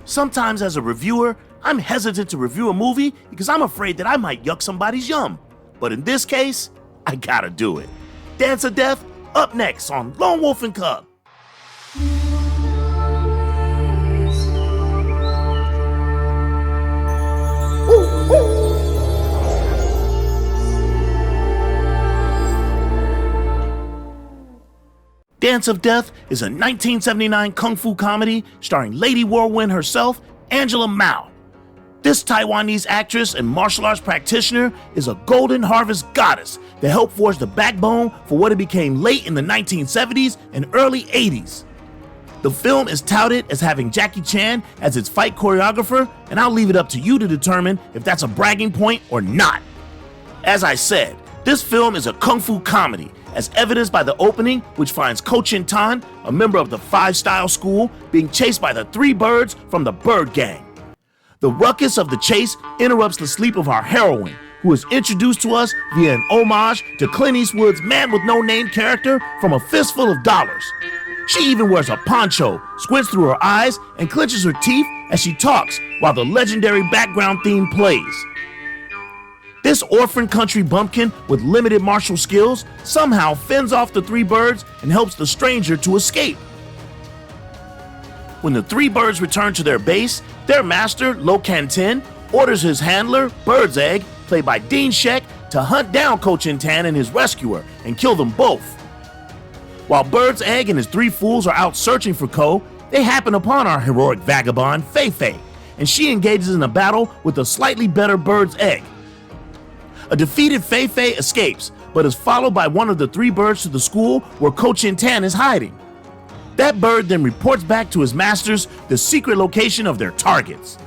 Sometimes as a reviewer, I'm hesitant to review a movie because I'm afraid that I might yuck somebody's yum. But in this case, I gotta do it. Dance of Death, up next on Lone Wolf and Cub. Dance of Death is a 1979 kung fu comedy starring Lady Whirlwind herself, Angela Mao. This Taiwanese actress and martial arts practitioner is a golden harvest goddess that helped forge the backbone for what it became late in the 1970s and early 80s. The film is touted as having Jackie Chan as its fight choreographer, and I'll leave it up to you to determine if that's a bragging point or not. As I said, this film is a kung fu comedy, as evidenced by the opening, which finds Ko Chin Tan, a member of the Five Style School, being chased by the three birds from the Bird Gang. The ruckus of the chase interrupts the sleep of our heroine, who is introduced to us via an homage to Clint Eastwood's Man with No Name character from A Fistful of Dollars. She even wears a poncho, squints through her eyes, and clenches her teeth as she talks while the legendary background theme plays. This orphan country bumpkin with limited martial skills somehow fends off the three birds and helps the stranger to escape. When the three birds return to their base, their master, Lo Can Tin, orders his handler, Bird's Egg, played by Dean Sheck, to hunt down Ko Chin Tan and his rescuer and kill them both. While Bird's Egg and his three fools are out searching for Ko, they happen upon our heroic vagabond, Fei Fei, and she engages in a battle with a slightly better Bird's Egg. A defeated Fei Fei escapes, but is followed by one of the three birds to the school where Ko Chin Tan is hiding. That bird then reports back to his masters the secret location of their targets.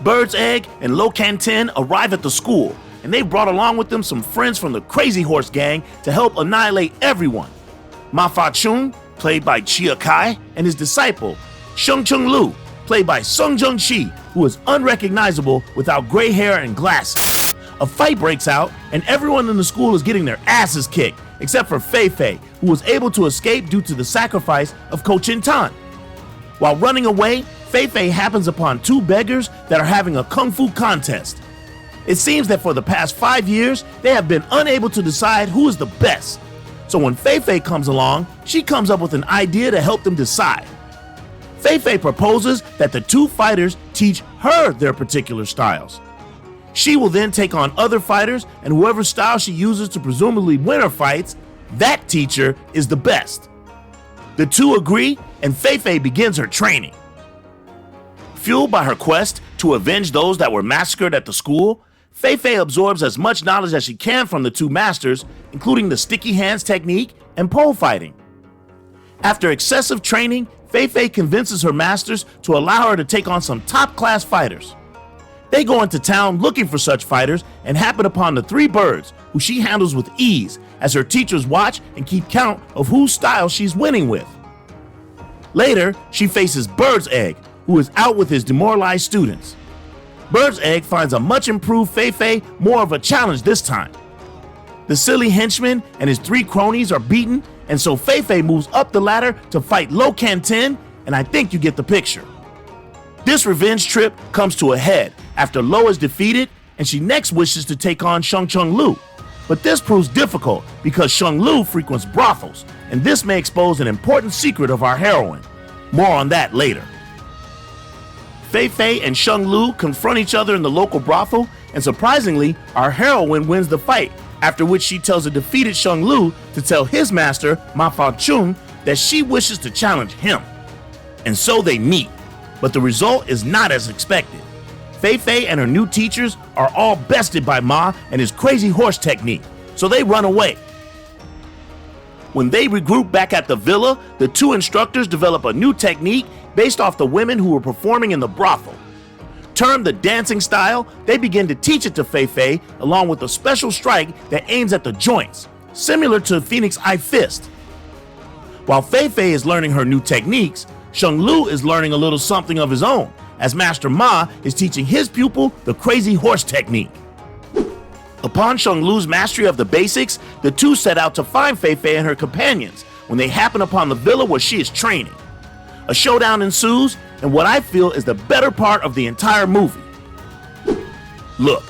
Bird's Egg and Lo Can Tin arrive at the school, and they brought along with them some friends from the Crazy Horse Gang to help annihilate everyone. Ma Fa Chung, played by Chia Kai, and his disciple, Sheng Chung Lu, played by Sung Jung Chi, who is unrecognizable without gray hair and glasses. A fight breaks out, and everyone in the school is getting their asses kicked, except for Fei Fei, who was able to escape due to the sacrifice of Ko Chin Tan. While running away, Fei Fei happens upon two beggars that are having a kung fu contest. It seems that for the past 5 years, they have been unable to decide who is the best. So when Fei Fei comes along, she comes up with an idea to help them decide. Fei Fei proposes that the two fighters teach her their particular styles. She will then take on other fighters, and whoever style she uses to presumably win her fights, that teacher is the best. The two agree, and Fei Fei begins her training. Fueled by her quest to avenge those that were massacred at the school, Fei Fei absorbs as much knowledge as she can from the two masters, including the sticky hands technique and pole fighting. After excessive training, Fei Fei convinces her masters to allow her to take on some top-class fighters. They go into town looking for such fighters and happen upon the three birds, who she handles with ease as her teachers watch and keep count of whose style she's winning with. Later, she faces Bird's Egg, who is out with his demoralized students. Bird's Egg finds a much improved Fei Fei more of a challenge this time. The silly henchman and his three cronies are beaten, and so Fei Fei moves up the ladder to fight Lo Can Tin, and I think you get the picture. This revenge trip comes to a head after Lo is defeated, and she next wishes to take on Sheng Chung Lu. But this proves difficult because Sheng Lu frequents brothels, and this may expose an important secret of our heroine. More on that later. Fei Fei and Sheng Lu confront each other in the local brothel, and surprisingly, our heroine wins the fight, after which she tells the defeated Sheng Lu to tell his master, Ma Fa Chung, that she wishes to challenge him. And so they meet, but the result is not as expected. Fei Fei and her new teachers are all bested by Ma and his crazy horse technique, so they run away. When they regroup back at the villa, the two instructors develop a new technique based off the women who were performing in the brothel. Termed the dancing style, they begin to teach it to Fei Fei along with a special strike that aims at the joints, similar to Phoenix Eye Fist. While Fei Fei is learning her new techniques, Sheng Lu is learning a little something of his own, as Master Ma is teaching his pupil the crazy horse technique. Upon Sheng Lu's mastery of the basics, the two set out to find Fei Fei and her companions when they happen upon the villa where she is training. A showdown ensues, and what I feel is the better part of the entire movie. Look,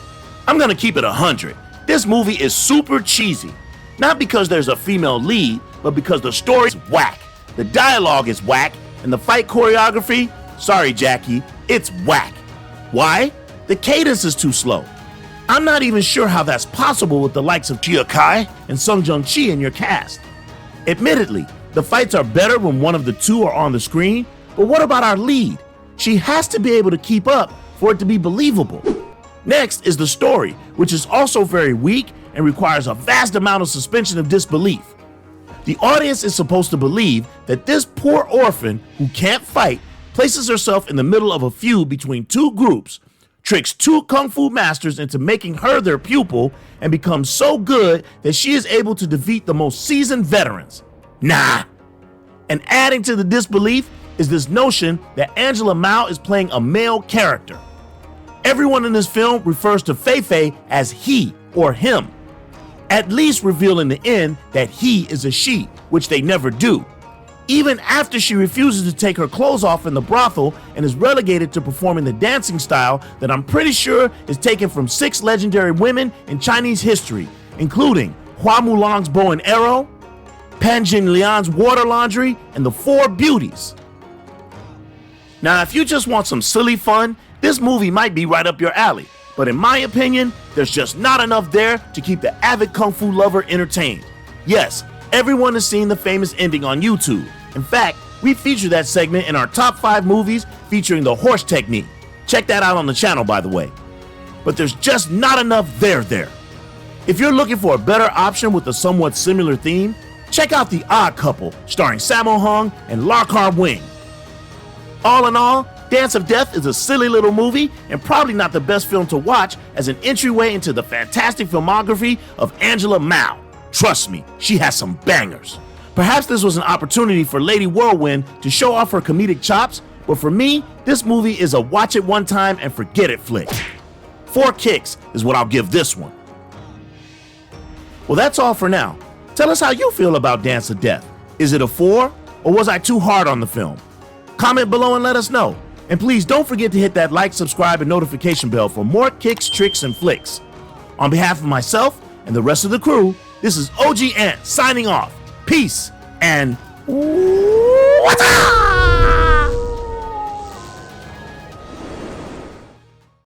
I'm gonna keep it 100. This movie is super cheesy. Not because there's a female lead, but because the story's whack, the dialogue is whack, and the fight choreography, sorry Jackie, it's whack. Why? The cadence is too slow. I'm not even sure how that's possible with the likes of Chia Kai and Sung Jung Chi in your cast. Admittedly, the fights are better when one of the two are on the screen, but what about our lead? She has to be able to keep up for it to be believable. Next is the story, which is also very weak and requires a vast amount of suspension of disbelief. The audience is supposed to believe that this poor orphan who can't fight places herself in the middle of a feud between two groups, tricks two kung fu masters into making her their pupil, and becomes so good that she is able to defeat the most seasoned veterans. Nah. And adding to the disbelief is this notion that Angela Mao is playing a male character. Everyone in this film refers to Fei Fei as he or him, at least reveal in the end that he is a she, which they never do. Even after she refuses to take her clothes off in the brothel and is relegated to performing the dancing style that I'm pretty sure is taken from 6 legendary women in Chinese history, including Hua Mulong's bow and arrow, Pan Jinlian's water laundry, and the 4 beauties. Now, if you just want some silly fun, this movie might be right up your alley, but in my opinion, there's just not enough there to keep the avid kung fu lover entertained. Yes, everyone has seen the famous ending on YouTube. In fact, we featured that segment in our top 5 movies featuring the horse technique. Check that out on the channel, by the way. But there's just not enough there. If you're looking for a better option with a somewhat similar theme, check out The Odd Couple, starring Sammo Hung and Larkar Wing. All in all, Dance of Death is a silly little movie and probably not the best film to watch as an entryway into the fantastic filmography of Angela Mao. Trust me, she has some bangers. Perhaps this was an opportunity for Lady Whirlwind to show off her comedic chops, but for me, this movie is a watch it one time and forget it flick. 4 kicks is what I'll give this one. Well, that's all for now. Tell us how you feel about Dance of Death. Is it a 4, or was I too hard on the film? Comment below and let us know. And please don't forget to hit that like, subscribe, and notification bell for more kicks, tricks, and flicks. On behalf of myself and the rest of the crew, this is OG Ant signing off. Peace and what's up?